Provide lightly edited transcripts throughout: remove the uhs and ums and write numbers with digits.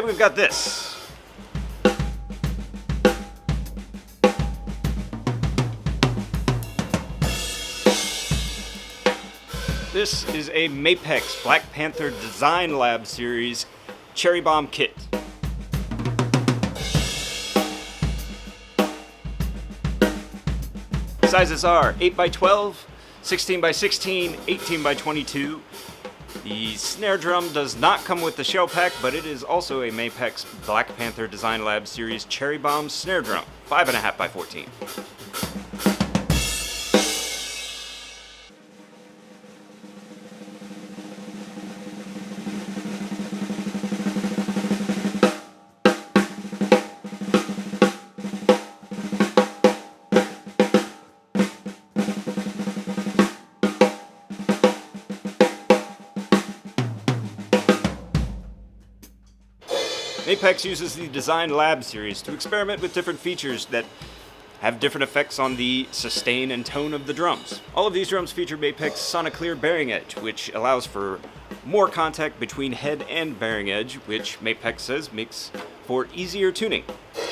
Today we've got this. This is a Mapex Black Panther Design Lab Series Cherry Bomb kit. Sizes are 8x12, 16x16, 18x22. The snare drum does not come with the shell pack, but it is also a Mapex Black Panther Design Lab Series Cherry Bomb snare drum, 5.5x14. Mapex uses the Design Lab series to experiment with different features that have different effects on the sustain and tone of the drums. All of these drums feature Mapex Soniclear bearing edge, which allows for more contact between head and bearing edge, which Mapex says makes for easier tuning.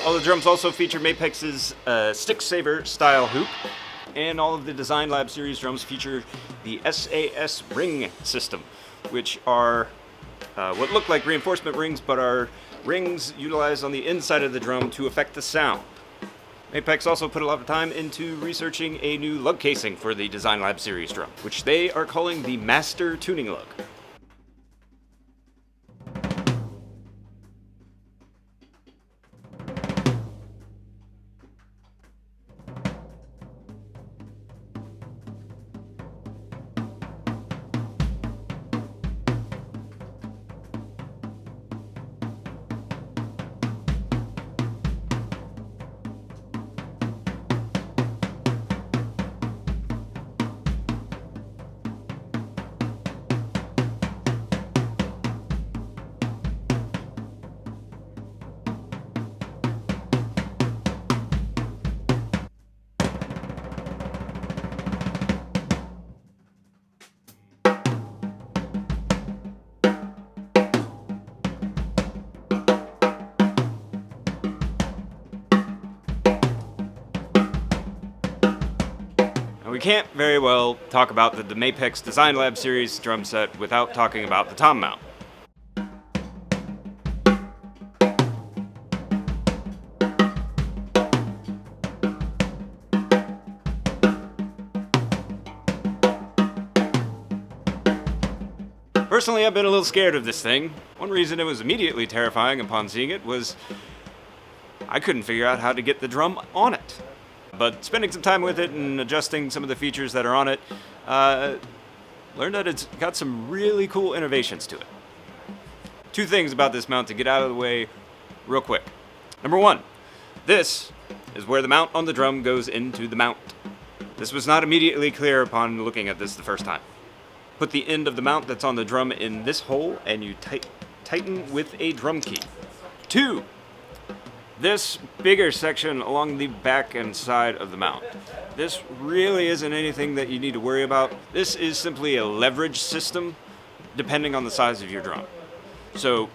All the drums also feature Mapex's stick saver style hoop, and all of the Design Lab series drums feature the SAS ring system, which are what look like reinforcement rings, but are rings utilized on the inside of the drum to affect the sound. Mapex also put a lot of time into researching a new lug casing for the Design Lab series drum, which they are calling the Master Tuning Lug. We can't very well talk about the Mapex Design Lab series drum set without talking about the Tom Mount. Personally, I've been a little scared of this thing. One reason it was immediately terrifying upon seeing it was I couldn't figure out how to get the drum on it. But spending some time with it and adjusting some of the features that are on it, learned that it's got some really cool innovations to it. Two things about this mount to get out of the way real quick. Number one, this is where the mount on the drum goes into the mount. This was not immediately clear upon looking at this the first time. Put the end of the mount that's on the drum in this hole and you tighten with a drum key. Two, this bigger section along the back and side of the mount. This really isn't anything that you need to worry about. This is simply a leverage system depending on the size of your drum. So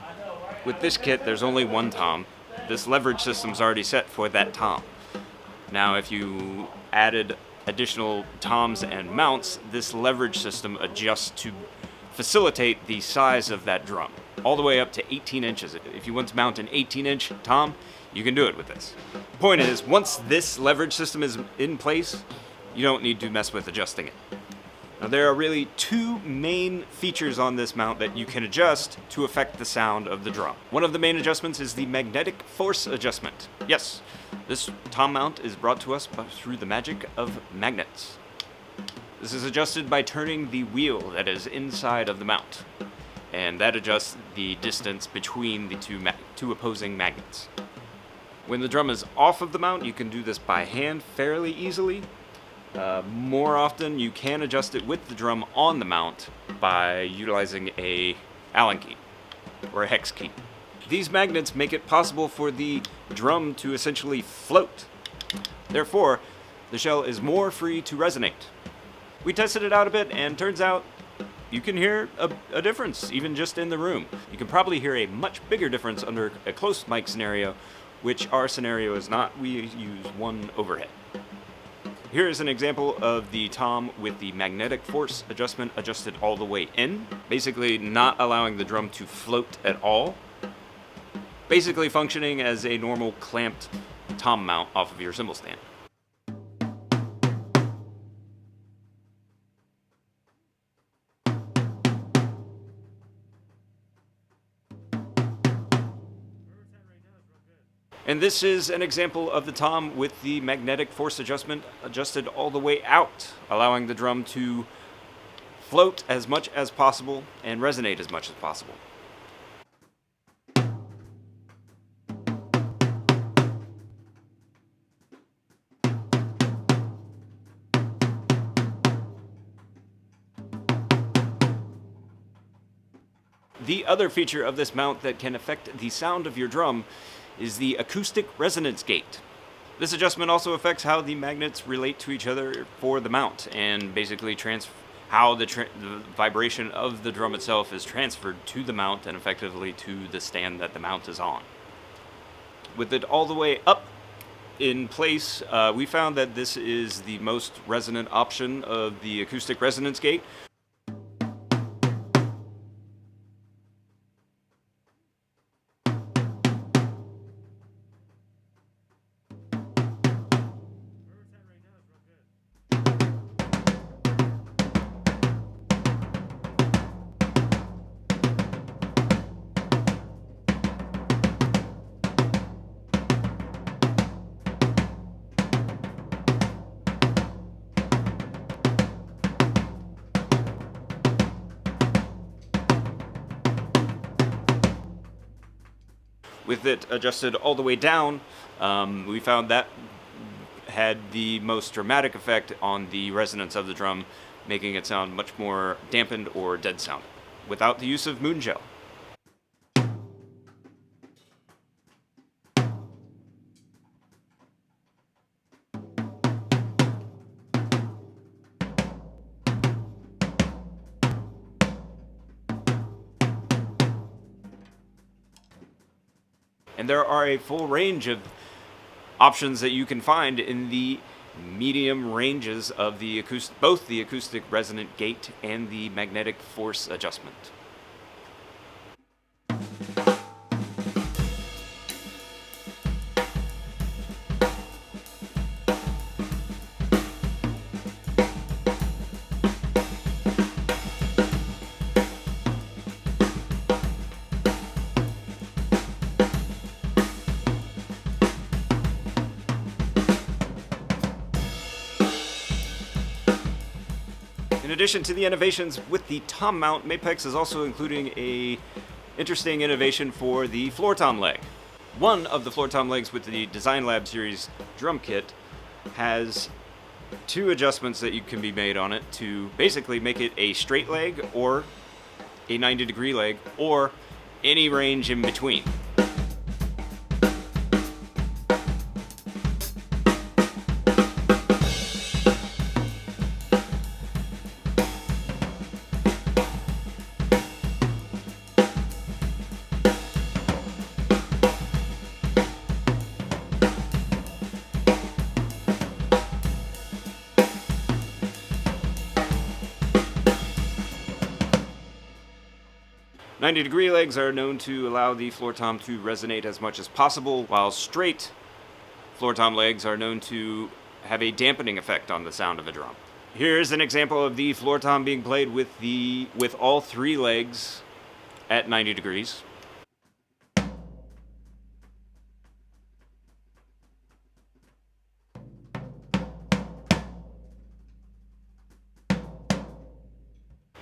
with this kit, there's only one tom. This leverage system's already set for that tom. Now if you added additional toms and mounts, this leverage system adjusts to facilitate the size of that drum, all the way up to 18 inches. If you want to mount an 18-inch tom, you can do it with this. The point is, once this leverage system is in place, you don't need to mess with adjusting it. Now, there are really two main features on this mount that you can adjust to affect the sound of the drum. One of the main adjustments is the magnetic force adjustment. Yes, this tom mount is brought to us through the magic of magnets. This is adjusted by turning the wheel that is inside of the mount, and that adjusts the distance between the two opposing magnets. When the drum is off of the mount, you can do this by hand fairly easily. More often, you can adjust it with the drum on the mount by utilizing a Allen key or a hex key. These magnets make it possible for the drum to essentially float. Therefore, the shell is more free to resonate. We tested it out a bit, and turns out you can hear a difference, even just in the room. You can probably hear a much bigger difference under a close mic scenario, which our scenario is not. We use one overhead. Here is an example of the tom with the magnetic force adjustment adjusted all the way in, basically not allowing the drum to float at all, basically functioning as a normal clamped tom mount off of your cymbal stand. And this is an example of the tom with the magnetic force adjustment adjusted all the way out, allowing the drum to float as much as possible and resonate as much as possible. The other feature of this mount that can affect the sound of your drum is the acoustic resonance gate. This adjustment also affects how the magnets relate to each other for the mount, and basically how the vibration of the drum itself is transferred to the mount and effectively to the stand that the mount is on. With it all the way up in place, we found that this is the most resonant option of the acoustic resonance gate. With it adjusted all the way down, we found that had the most dramatic effect on the resonance of the drum, making it sound much more dampened or dead sound, without the use of moon gel. And there are a full range of options that you can find in the medium ranges of the both the acoustic resonant gate and the magnetic force adjustment. In addition to the innovations with the tom mount, Mapex is also including a interesting innovation for the floor tom leg. One of the floor tom legs with the Design Lab series drum kit has two adjustments that can be made on it to basically make it a straight leg or a 90-degree leg or any range in between. 90-degree legs are known to allow the floor tom to resonate as much as possible, while straight floor tom legs are known to have a dampening effect on the sound of a drum. Here's an example of the floor tom being played with all three legs at 90 degrees.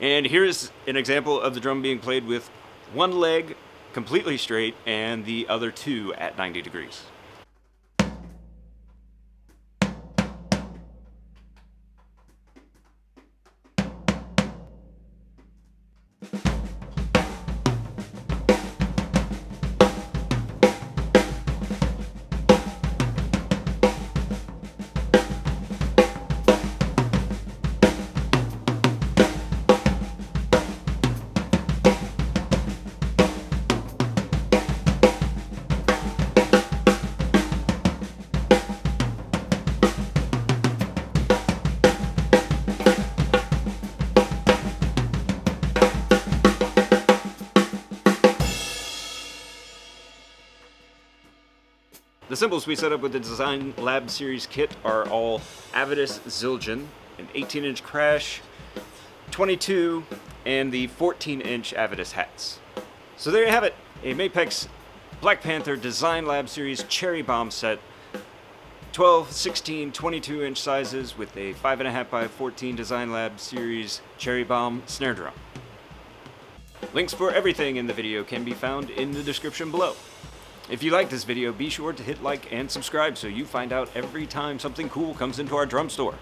And here's an example of the drum being played with one leg completely straight and the other two at 90 degrees. The cymbals we set up with the Design Lab Series kit are all Avidus Zildjian, an 18-inch crash, 22, and the 14-inch Avidus hats. So there you have it, a Mapex Black Panther Design Lab Series Cherry Bomb set, 12, 16, 22-inch sizes with a 5.5 by 14 Design Lab Series Cherry Bomb snare drum. Links for everything in the video can be found in the description below. If you like this video, be sure to hit like and subscribe so you find out every time something cool comes into our drum store.